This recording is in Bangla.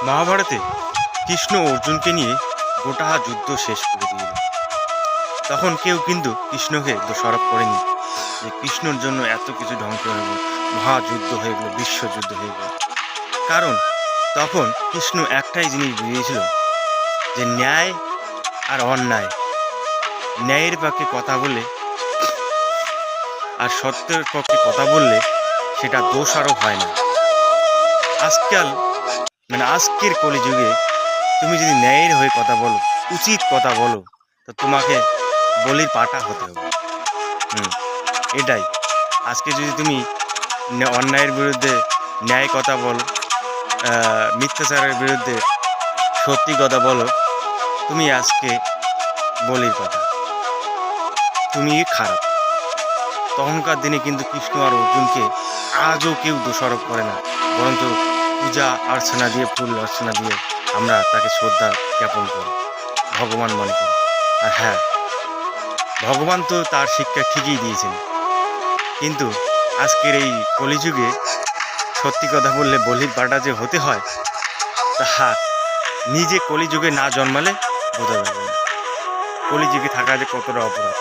মহাভারতে কৃষ্ণ অর্জুনকে নিয়ে গোটা যুদ্ধ শেষ করে দিল। তখন কেউ কিন্তু কৃষ্ণকে দোষারোপ করেনি যে কৃষ্ণর জন্য এত কিছু ধ্বংস হয়ে গেল, মহাযুদ্ধ হয়ে গেল, বিশ্বযুদ্ধ হয়ে গেল। কারণ তখন কৃষ্ণ একটাই জিনিস বুঝিয়েছিল যে ন্যায় আর অন্যায়, ন্যায়ের পক্ষে কথা বলে আর সত্যের পক্ষে কথা বললে সেটা দোষারোপ হয় না। আজকাল আজকের কলিযুগে তুমি যদি ন্যায়ের হয়ে কথা বলো, উচিত কথা বলো, তো তোমাকে বলির পাটা হতে হবে। এটাই। আজকে যদি তুমি অন্যায়ের বিরুদ্ধে ন্যায় কথা বলো, মিথ্যাচারের বিরুদ্ধে সত্যি কথা বলো, তুমি আজকে বলির পাটা, তুমি খারাপ। তখনকার দিনে কিন্তু কৃষ্ণ আর অর্জুনকে আজও কেউ দোষারোপ করে না, বরঞ্চ পূজা অর্চনা দিয়ে, ফুল অর্চনা দিয়ে আমরা তাকে শ্রদ্ধা জ্ঞাপন করি, ভগবান মনে করি। আর হ্যাঁ, ভগবান তো তার শিক্ষা ঠিকই দিয়েছেন, কিন্তু আজকের এই কলিযুগে সত্যি কথা বললে বলির পাটা যে হতে হয়, তাহা নিজে কলিযুগে না জন্মালে বোঝা যাবে না। কলিযুগে থাকা যে কতটা অপরাধ।